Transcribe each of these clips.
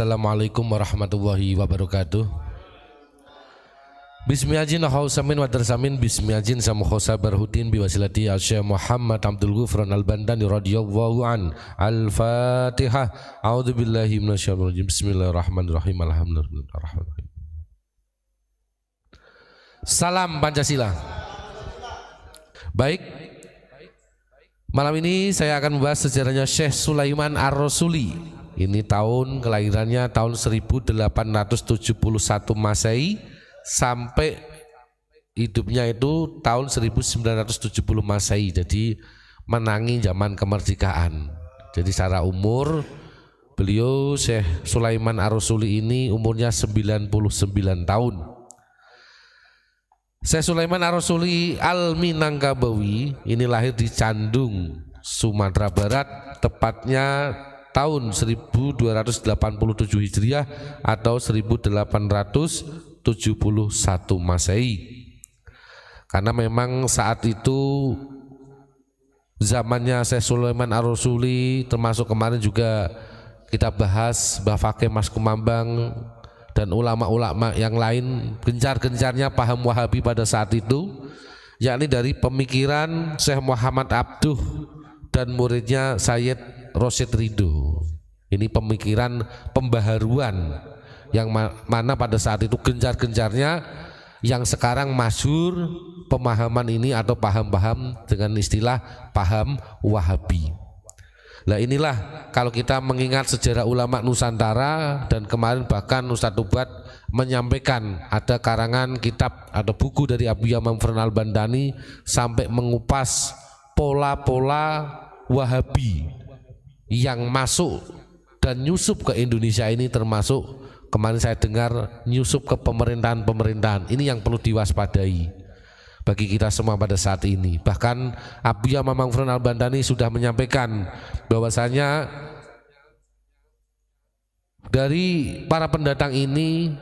Assalamualaikum warahmatullahi wabarakatuh. Bismillahirrahmanirrahim. Hausamin wa tersamin bismillahirrahmanirrahim sama khosa barhudin biwasilati al-Syekh Muhammad Abdul Ghufran al-Bandani radhiyallahu an. Al-Fatihah. A'udzubillahi minasyaitonir rajim. Bismillahirrahmanirrahim. Alhamdulillahirrahmanirrahim. Salam Pancasila. Baik, malam ini saya akan membahas sejarahnya Syekh Sulaiman Ar-Rasuli. Ini tahun kelahirannya tahun 1871 Masehi sampai hidupnya itu tahun 1970 Masehi. Jadi menangi zaman kemerdekaan. Jadi secara umur beliau Syekh Sulaiman Ar-Rasuli ini umurnya 99 tahun. Syekh Sulaiman Ar-Rasuli Al-Minangkabawi ini lahir di Candung, Sumatera Barat, tepatnya tahun 1287 Hijriah atau 1871 Masehi. Karena memang saat itu zamannya Syekh Sulaiman Ar-Rasuli, termasuk kemarin juga kita bahas Mbah Fakih Mas Kumambang dan ulama-ulama yang lain, gencar-gencarnya paham Wahabi pada saat itu, yakni dari pemikiran Syekh Muhammad Abduh dan muridnya Sayyid Rosyid Ridho. Ini pemikiran pembaharuan yang mana pada saat itu gencar-gencarnya, yang sekarang masyhur pemahaman ini atau paham-paham dengan istilah paham Wahabi. Nah inilah kalau kita mengingat sejarah ulama Nusantara, dan kemarin bahkan Ustadz Ubat menyampaikan ada karangan kitab atau buku dari Abu Yamam Fernal Bandani sampai mengupas pola-pola Wahabi yang masuk dan nyusup ke Indonesia ini, termasuk kemarin saya dengar nyusup ke pemerintahan-pemerintahan. Ini yang perlu diwaspadai bagi kita semua pada saat ini. Bahkan Abu Yamam Fernal Bandani sudah menyampaikan bahwasanya dari para pendatang ini,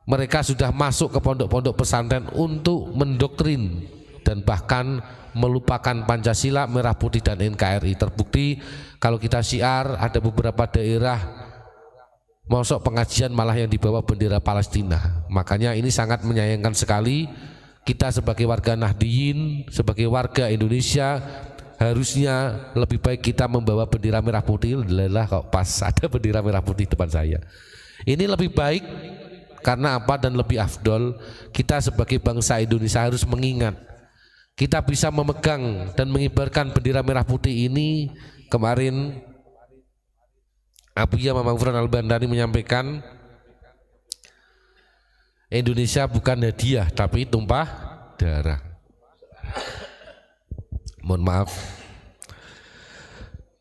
mereka sudah masuk ke pondok-pondok pesantren untuk mendoktrin dan bahkan melupakan Pancasila, Merah Putih dan NKRI. Terbukti kalau kita syiar ada beberapa daerah masuk pengajian malah yang dibawa bendera Palestina. Makanya ini sangat menyayangkan sekali. Kita sebagai warga Nahdliyin, sebagai warga Indonesia, harusnya lebih baik kita membawa bendera merah putih. Lelah kok pas ada bendera merah putih depan saya. Ini lebih baik karena apa dan lebih afdol. Kita sebagai bangsa Indonesia harus mengingat kita bisa memegang dan mengibarkan bendera merah putih ini. Kemarin Abu Yamam Fernal Bandani menyampaikan Indonesia bukan hadiah tapi tumpah darah. Mohon maaf,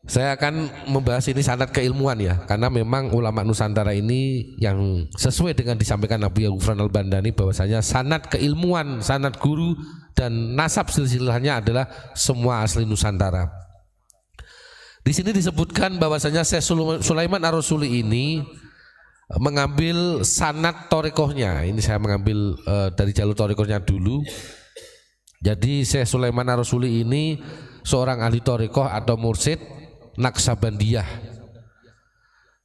saya akan membahas ini sanad keilmuan ya, karena memang ulama Nusantara ini yang sesuai dengan disampaikan Abu Yamam Fernal Bandani bahwasanya sanad keilmuan, sanad guru dan nasab silsilahnya adalah semua asli Nusantara. Di sini disebutkan bahwasanya Syekh Sulaiman Ar-Rasuli ini mengambil sanad torekohnya. Ini saya mengambil dari jalur torekohnya dulu. Jadi Syekh Sulaiman Ar-Rasuli ini seorang ahli torekoh atau mursyid Naksabandiyah,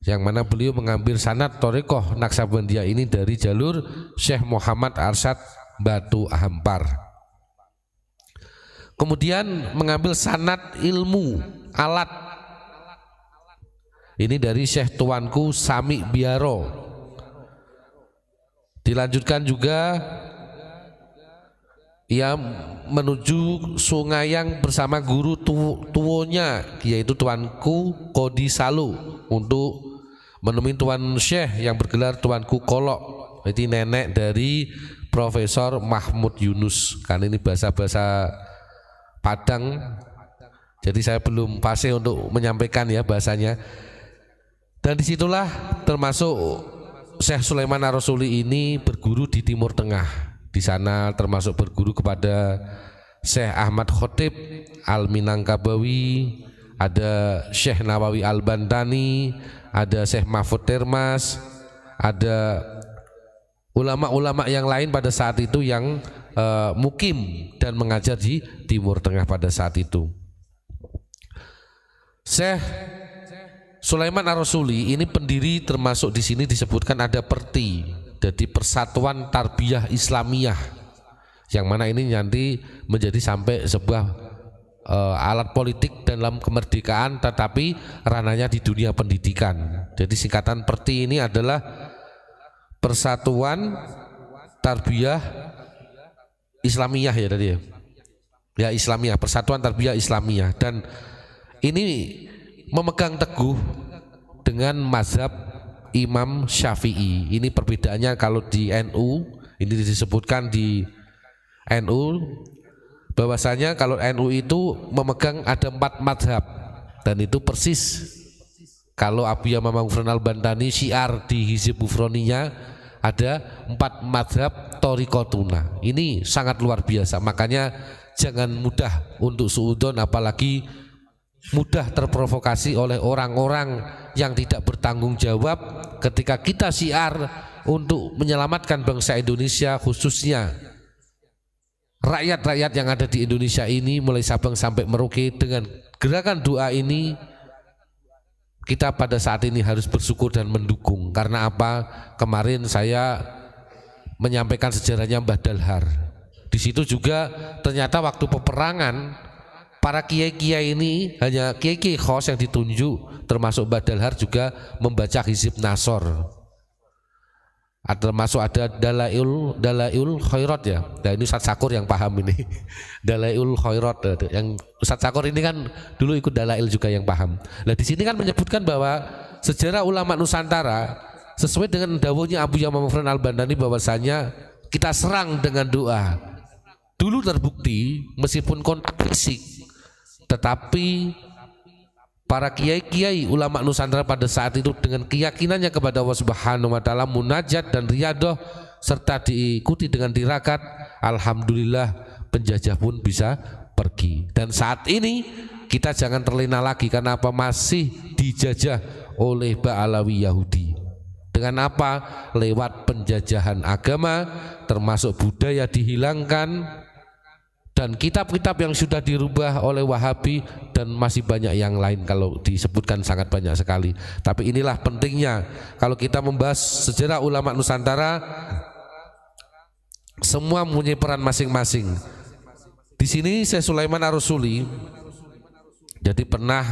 yang mana beliau mengambil sanad torekoh Naksabandiyah ini dari jalur Syekh Muhammad Arsyad Batu Ahampar. Kemudian mengambil sanad ilmu alat ini dari Syekh Tuanku Sami Biaro. Dilanjutkan juga ia menuju Sungayang bersama guru tuonya yaitu Tuanku Kodi Salu untuk menemui Tuan Syekh yang bergelar Tuanku Kolok. Jadi nenek dari Profesor Mahmud Yunus. Karena ini bahasa-bahasa Padang, jadi saya belum fasih untuk menyampaikan ya bahasanya. Dan disitulah termasuk Syekh Sulaiman Ar-Rasuli ini berguru di Timur Tengah. Di sana termasuk berguru kepada Syekh Ahmad Khotib Al-Minangkabawi, ada Syekh Nawawi Al-Bandani, ada Syekh Mahfud Termas, ada ulama-ulama yang lain pada saat itu yang mukim dan mengajar di Timur Tengah pada saat itu. Syekh Sulaiman Ar-Rasuli ini pendiri, termasuk di sini disebutkan ada PERTI, jadi Persatuan Tarbiyah Islamiyah, yang mana ini nanti menjadi sampai sebuah alat politik dalam kemerdekaan, tetapi ranahnya di dunia pendidikan. Jadi singkatan PERTI ini adalah Persatuan Tarbiyah Islamiyah ya tadi ya. Ya Islamiyah, Persatuan Tarbiyah Islamiyah, dan ini memegang teguh dengan mazhab Imam Syafi'i. Ini perbedaannya kalau di NU, ini disebutkan di NU bahwasanya kalau NU itu memegang ada 4 mazhab, dan itu persis kalau Abu Yamamah Ghufran Al-Bantani syiar di Hizib Ghufraninya ada 4 mazhab Thoriqatuna. Ini sangat luar biasa, makanya jangan mudah untuk suudon, apalagi mudah terprovokasi oleh orang-orang yang tidak bertanggung jawab ketika kita syiar untuk menyelamatkan bangsa Indonesia, khususnya rakyat-rakyat yang ada di Indonesia ini mulai Sabang sampai Merauke. Dengan gerakan doa ini kita pada saat ini harus bersyukur dan mendukung. Karena apa? Kemarin saya menyampaikan sejarahnya Mbah Dalhar. Di situ juga ternyata waktu peperangan para kiai-kiai ini hanya kiai-kiai khos yang ditunjuk, termasuk Mbah Dalhar juga membaca Hizib Nasor. Termasuk ada Dalail Khairat ya. Nah ini Ustadz Sakur yang paham ini. Dalail Khairat, yang Ustadz Sakur ini kan dulu ikut Dalail juga yang paham. Nah di sini kan menyebutkan bahwa sejarah ulama Nusantara sesuai dengan dawuhnya Abu Yamamah Ghufran Al-Bantani bahwasanya kita serang dengan doa. Dulu terbukti meskipun kontak fisik, tetapi para kiai-kiai ulama Nusantara pada saat itu dengan keyakinannya kepada Allah Subhanahu wa taala, munajat dan riyadah serta diikuti dengan tirakat, alhamdulillah penjajah pun bisa pergi. Dan saat ini kita jangan terlena lagi, karena apa? Masih dijajah oleh Ba'alawi Yahudi. Dengan apa? Lewat penjajahan agama, termasuk budaya dihilangkan, dan kitab-kitab yang sudah dirubah oleh Wahabi, dan masih banyak yang lain, kalau disebutkan sangat banyak sekali. Tapi inilah pentingnya kalau kita membahas sejarah ulama Nusantara, semua mempunyai peran masing-masing. Di sini Syekh Sulaiman Ar-Rasuli jadi pernah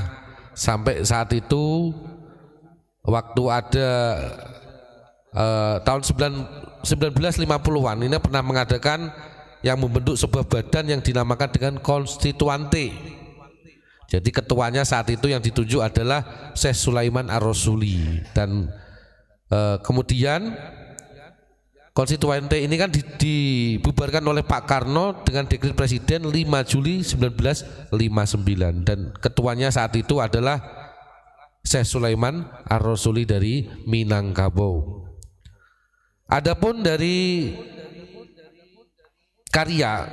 sampai saat itu waktu ada tahun 1950-an ini pernah mengadakan yang membentuk sebuah badan yang dinamakan dengan Konstituante. Jadi ketuanya saat itu yang ditunjuk adalah Syekh Sulaiman Ar-Rasuli, dan kemudian Konstituante ini kan dibubarkan oleh Pak Karno dengan dekret Presiden 5 Juli 1959, dan ketuanya saat itu adalah Syekh Sulaiman Ar-Rasuli dari Minangkabau. Adapun dari karya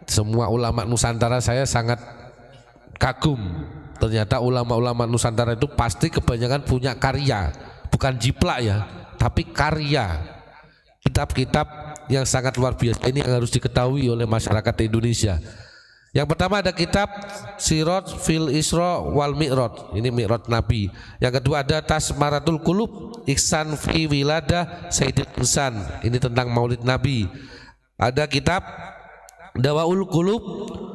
semua ulama Nusantara, saya sangat kagum. Ternyata ulama-ulama Nusantara itu pasti kebanyakan punya karya, bukan jiplak ya, tapi karya. Kitab-kitab yang sangat luar biasa ini yang harus diketahui oleh masyarakat Indonesia. Yang pertama ada kitab Sirat fil Isra wal Mi'raj, ini Mi'raj Nabi. Yang kedua ada Tasmaratul Qulub Ihsan fi Wiladah Sayyidil Insan, ini tentang Maulid Nabi. Ada kitab Dawaul Qulub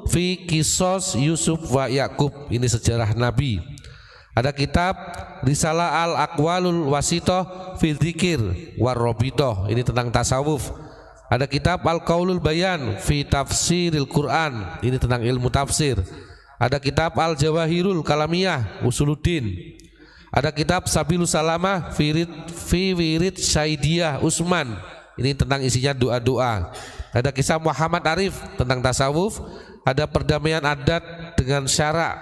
fi Qisas Yusuf wa Yakub, ini sejarah Nabi. Ada kitab Risalah Al-Aqwalul Wasithah fi Dzikir war Rabithah, ini tentang tasawuf. Ada kitab Al-Qaulul Bayan fi Tafsiril Quran, ini tentang ilmu tafsir. Ada kitab Al-Jawahirul Kalamiyah Usuluddin. Ada kitab Sabilus Salamah fi Wirid Syaidiyah Usman, ini tentang isinya doa-doa. Ada kisah Muhammad Arif tentang tasawuf. Ada perdamaian adat dengan syarak,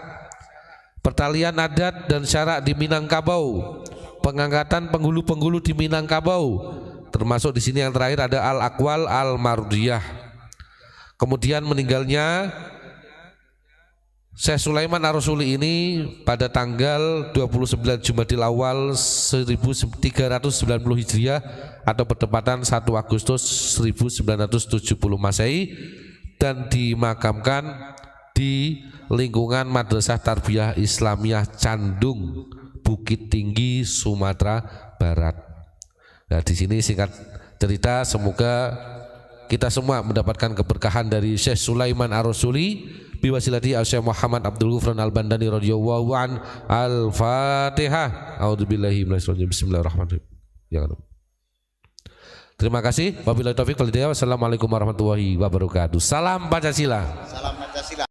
pertalian adat dan syarak di Minangkabau, pengangkatan penghulu-penghulu di Minangkabau. Termasuk di sini yang terakhir ada Al-Aqwal Al-Mardiyah. Kemudian meninggalnya Syekh Sulaiman Ar-Rasuli ini pada tanggal 29 Jumadil Awal 1390 Hijriah atau bertepatan 1 Agustus 1970 Masehi, dan dimakamkan di lingkungan Madrasah Tarbiyah Islamiyah Candung Bukit Tinggi, Sumatera Barat. Nah, di sini singkat cerita, semoga kita semua mendapatkan keberkahan dari Syekh Sulaiman Ar-Rasuli biwasilati Syekh Muhammad Abdul Ghufran Al-Bandani radhiyallahu an. Al-Fatihah. A'udzubillahi minasyaitonir rajim. Bismillahirrahmanirrahim. Ya. Terima kasih. Wabillahi taufik wal hidayah. Wassalamualaikum warahmatullahi wabarakatuh. Salam Pancasila. Salam Pancasila.